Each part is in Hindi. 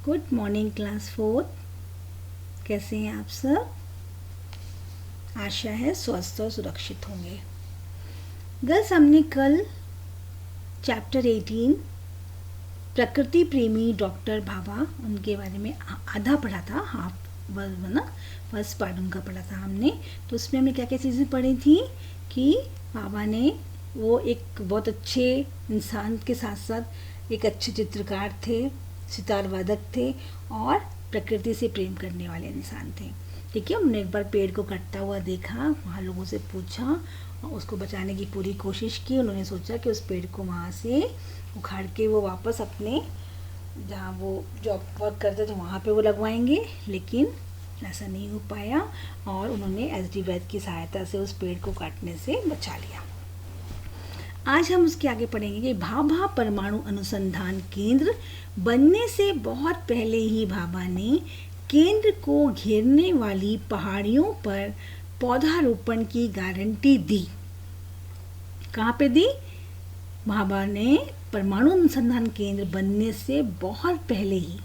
Good morning class 4। कैसे हैं आप सब? आशा है स्वस्थ और सुरक्षित होंगे। गर्ल्स, हमने कल चैप्टर 18 प्रकृति प्रेमी डॉक्टर भाभा उनके बारे में आधा पढ़ा था, फर्स्ट पार्ट उनका पढ़ा था हमने। तो उसमें हमने क्या क्या चीज़ें पढ़ी थी कि भाभा ने वो एक बहुत अच्छे इंसान के साथ साथ एक अच्छे चित्रकार थे, सितार वादक थे और प्रकृति से प्रेम करने वाले इंसान थे। ठीक है, उन्होंने एक बार पेड़ को कटता हुआ देखा, वहाँ लोगों से पूछा और उसको बचाने की पूरी कोशिश की। उन्होंने सोचा कि उस पेड़ को वहाँ से उखाड़ के वो वापस अपने जहाँ वो जॉब वर्क करते थे वहाँ पे वो लगवाएंगे, लेकिन ऐसा नहीं हो पाया और उन्होंने एसडी वैद्य की सहायता से उस पेड़ को काटने से बचा लिया। आज हम उसके आगे पढ़ेंगे कि भाभा परमाणु अनुसंधान केंद्र बनने से बहुत पहले ही भाभा ने केंद्र को घेरने वाली पहाड़ियों पर पौधारोपण की गारंटी दी। कहाँ पे दी? भाभा ने परमाणु अनुसंधान केंद्र बनने से बहुत पहले ही,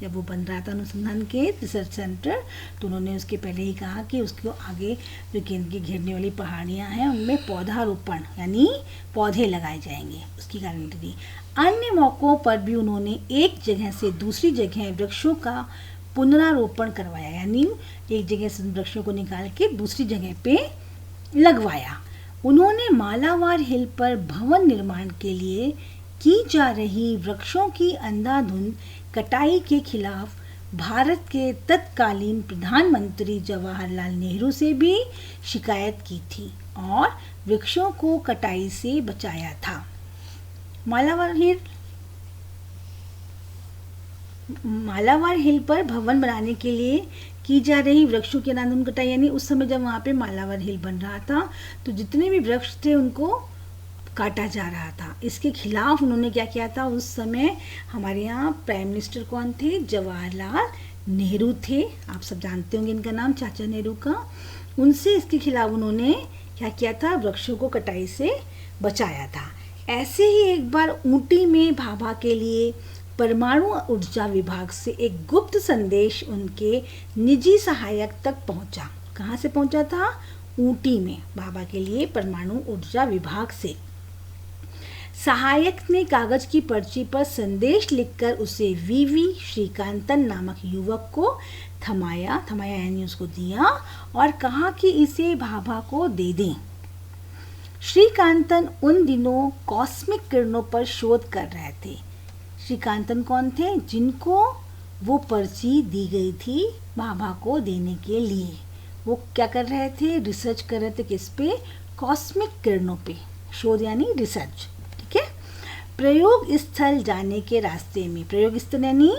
जब वो बन रहा था अनुसंधान केंद्र रिसर्च सेंटर, तो उन्होंने उसके पहले ही कहा कि उसको आगे जो केंद्र की घेरने वाली पहाड़ियाँ हैं उनमें पौधारोपण यानी पौधे लगाए जाएंगे, उसकी गारंटी दी। अन्य मौक़ों पर भी उन्होंने एक जगह से दूसरी जगह वृक्षों का पुनरारोपण करवाया, यानी एक जगह से वृक्षों को निकाल के दूसरी जगह पे लगवाया। उन्होंने मालावार हिल पर भवन निर्माण के लिए की जा रही वृक्षों की अंधाधुंध कटाई के खिलाफ भारत के तत्कालीन प्रधानमंत्री जवाहरलाल नेहरू से भी शिकायत की थी और वृक्षों को कटाई से बचाया था। मालावार हिल पर भवन बनाने के लिए की जा रही वृक्षों की अंधाधुंध कटाई, यानी उस समय जब वहाँ पे मालावार हिल बन रहा था तो जितने भी वृक्ष थे उनको काटा जा रहा था। इसके खिलाफ उन्होंने क्या किया था? उस समय हमारे यहाँ प्राइम मिनिस्टर कौन थे? जवाहरलाल नेहरू थे। आप सब जानते होंगे इनका नाम, चाचा नेहरू का। उनसे इसके खिलाफ उन्होंने क्या किया था? वृक्षों को कटाई से बचाया था। ऐसे ही एक बार ऊटी में भाभा के लिए परमाणु ऊर्जा विभाग से एक गुप्त संदेश उनके निजी सहायक तक पहुंचा। कहाँ से पहुंचा था? ऊटी में भाभा के लिए परमाणु ऊर्जा विभाग से। सहायक ने कागज की पर्ची पर संदेश लिखकर उसे वीवी श्रीकांतन नामक युवक को थमाया यानी उसको दिया और कहा कि इसे भाभा को दे दें। श्रीकांतन उन दिनों कॉस्मिक किरणों पर शोध कर रहे थे। श्रीकांतन कौन थे? जिनको वो पर्ची दी गई थी भाभा को देने के लिए। वो क्या कर रहे थे? रिसर्च कर रहे थे। किस पे? कॉस्मिक किरणों पे। शोध यानी रिसर्च। ठीक है। प्रयोग स्थल जाने के रास्ते में, प्रयोग स्थल यानी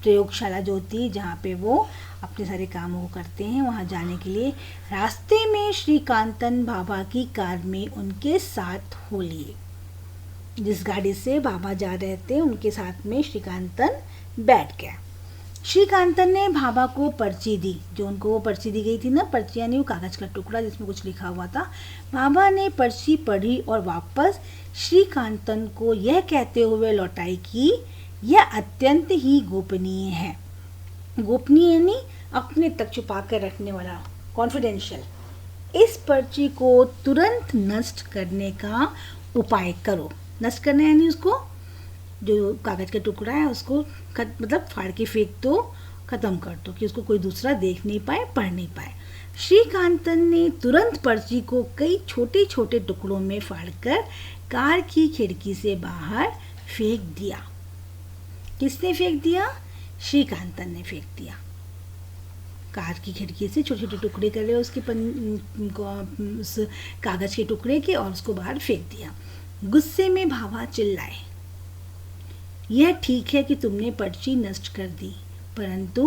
प्रयोगशाला जो होती है जहाँ पे वो अपने सारे कामों को करते हैं, वहाँ जाने के लिए रास्ते में श्रीकांतन भाभा की कार में उनके साथ हो लिए। जिस गाड़ी से भाभा जा रहे थे उनके साथ में श्रीकांतन बैठ गया। श्रीकांतन ने भाभा को पर्ची दी, जो उनको वो पर्ची दी गई थी ना, पर्ची यानी वो कागज का टुकड़ा जिसमें कुछ लिखा हुआ था। भाभा ने पर्ची पढ़ी और वापस श्रीकांतन को यह कहते हुए लौटाई कि यह अत्यंत ही गोपनीय है। गोपनीय यानी अपने तक छुपा कर रखने वाला, कॉन्फिडेंशियल। इस पर्ची को तुरंत नष्ट करने का उपाय करो। नष्ट करना यानी उसको, जो कागज का टुकड़ा है उसको मतलब फाड़ के फेंक दो, ख़त्म कर दो कि उसको कोई दूसरा देख नहीं पाए, पढ़ नहीं पाए। श्रीकांतन ने तुरंत पर्ची को कई छोटे छोटे टुकड़ों में फाड़कर कार की खिड़की से बाहर फेंक दिया। किसने फेंक दिया? श्रीकांतन ने फेंक दिया। कार की खिड़की से छोटे छोटे टुकड़े कर लिए उसके उस कागज के टुकड़े के और उसको बाहर फेंक दिया। गुस्से में भाभा चिल्लाए, यह ठीक है कि तुमने पर्ची नष्ट कर दी, परंतु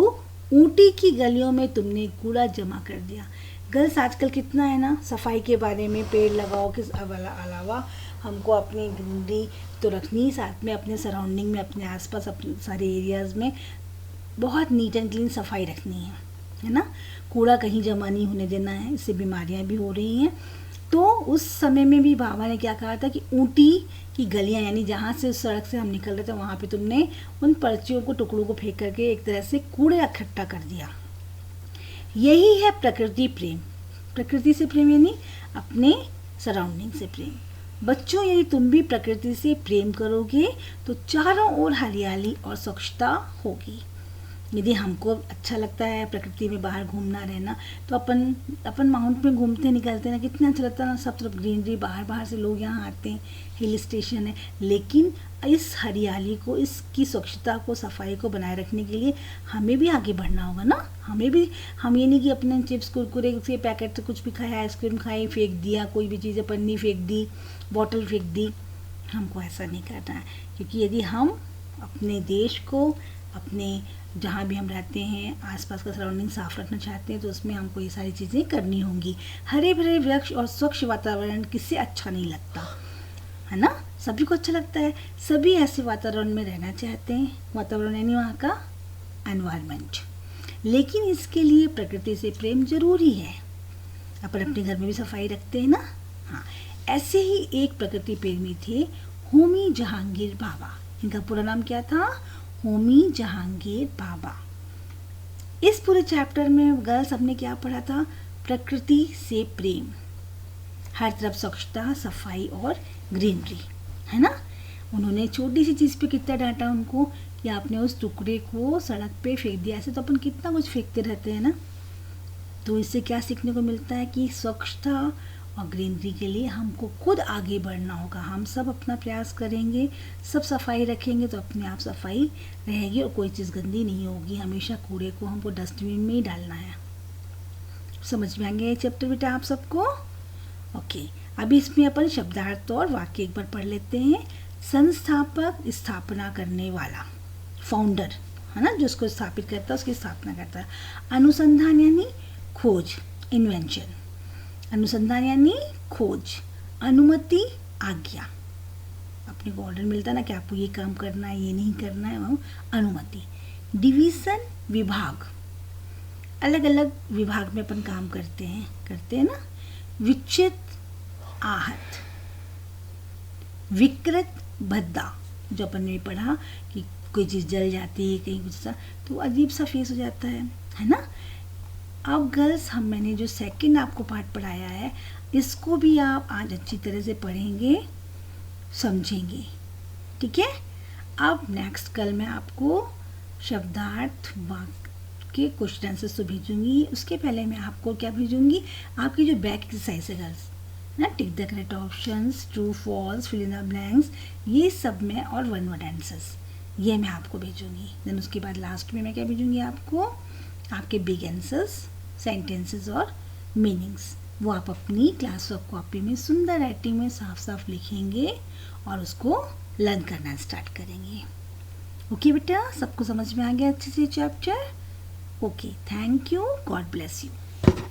ऊटी की गलियों में तुमने कूड़ा जमा कर दिया। गर्ल्स, आजकल कितना है ना सफाई के बारे में, पेड़ लगाओ के अलावा हमको अपनी ग्रीनरी तो रखनी, साथ में अपने सराउंडिंग में, अपने आसपास, अपने सारे एरियाज़ में बहुत नीट एंड क्लीन सफाई रखनी है ना। कूड़ा कहीं जमा नहीं होने देना है, इससे बीमारियां भी हो रही हैं। तो उस समय में भी बाबा ने क्या कहा था कि ऊटी की गलियां, यानी जहाँ से उस सड़क से हम निकल रहे थे वहाँ पे तुमने उन पर्चियों को, टुकड़ों को फेंक करके एक तरह से कूड़ा इकट्ठा कर दिया। यही है प्रकृति प्रेम। प्रकृति से प्रेम यानी अपने सराउंडिंग से प्रेम। बच्चों, यदि तुम भी प्रकृति से प्रेम करोगे तो चारों ओर हरियाली और स्वच्छता होगी। यदि हमको अच्छा लगता है प्रकृति में बाहर घूमना रहना, तो अपन माउंट में घूमते निकलते हैं ना, कितना अच्छा लगता है ना, सब तरफ ग्रीनरी, बाहर से लोग यहाँ आते हैं, हिल स्टेशन है। लेकिन इस हरियाली को, इसकी स्वच्छता को, सफाई को बनाए रखने के लिए हमें भी आगे बढ़ना होगा ना। हम ये नहीं कि अपने चिप्स कुरकुरे के पैकेट से कुछ भी खाया, आइसक्रीम खाई, फेंक दिया, कोई भी चीज़ें, पन्नी फेंक दी, बॉटल फेंक दी। हमको ऐसा नहीं करना है, क्योंकि यदि हम अपने देश को, अपने जहाँ भी हम रहते हैं आसपास का सराउंडिंग साफ रखना चाहते हैं, तो उसमें हमको ये सारी चीज़ें करनी होंगी। हरे भरे वृक्ष और स्वच्छ वातावरण किससे अच्छा नहीं लगता, है ना। सभी को अच्छा लगता है, सभी ऐसे वातावरण में रहना चाहते हैं। वातावरण यानी वहाँ का एनवायरनमेंट। लेकिन इसके लिए प्रकृति से प्रेम जरूरी है। अपन अपने घर में भी सफाई रखते हैं ना। हाँ, ऐसे ही एक प्रकृति प्रेमी थे होमी जहांगीर बाबा। इनका पूरा नाम क्या था? होमी जहांगीर बाबा। इस पूरे चैप्टर में गर्ल्स हमने क्या पढ़ा था? प्रकृति से प्रेम, हर तरफ स्वच्छता, सफाई और ग्रीनरी, है ना। उन्होंने छोटी सी चीज़ पे कितना डांटा उनको कि आपने उस टुकड़े को सड़क पे फेंक दिया। ऐसे तो अपन कितना कुछ फेंकते रहते हैं ना। तो इससे क्या सीखने को मिलता है कि स्वच्छता और ग्रीनरी के लिए हमको खुद आगे बढ़ना होगा। हम सब अपना प्रयास करेंगे, सब सफाई रखेंगे तो अपने आप सफाई रहेगी और कोई चीज़ गंदी नहीं होगी। हमेशा कूड़े को हमको डस्टबिन में ही डालना है। समझ में आ गया ये चैप्टर बेटा आप सबको? ओके, अभी इसमें अपन शब्दार्थ और वाक्य एक बार पढ़ लेते हैं। संस्थापक, स्थापना करने वाला, फाउंडर, है ना, जो उसको स्थापित करता है, उसकी स्थापना करता है। अनुसंधान यानी खोज, इन्वेंशन। अनुसंधान यानी खोज। अनुमति, आज्ञा। अपने को ऑर्डर मिलता है ना कि आपको ये काम करना है, ये नहीं करना है, वो अनुमति। डिवीजन, विभाग, अलग अलग विभाग में अपन काम करते हैं ना। विचित, आहत। विकृत, भद्दा, जो अपन ने पढ़ा कि कोई चीज़ जल जाती है, कहीं कुछ सा, तो अजीब सा फेस हो जाता है ना। अब गर्ल्स, मैंने जो सेकंड आपको पार्ट पढ़ाया है, इसको भी आप आज अच्छी तरह से पढ़ेंगे, समझेंगे, ठीक है। अब नेक्स्ट कल मैं आपको शब्दार्थ, वाक्य, क्वेश्चन आंसर्स तो भेजूंगी। उसके पहले मैं आपको क्या भेजूंगी? आपकी जो बैक एक्सरसाइज है गर्ल्स ना, tick the correct options, true false, fill in the blanks, ये सब में, और वन वर्ड आंसर्स, ये मैं आपको भेजूंगी। देन उसके बाद लास्ट में मैं क्या भेजूंगी आपको? आपके बिग आंसर्स, सेंटेंसेस और मीनिंग्स। वो आप अपनी क्लास वर्क कॉपी में सुंदर राइटिंग में साफ साफ लिखेंगे और उसको लर्न करना स्टार्ट करेंगे। ओके बेटा, सबको समझ में आ गया अच्छे से chapter? Okay, thank you, God bless you.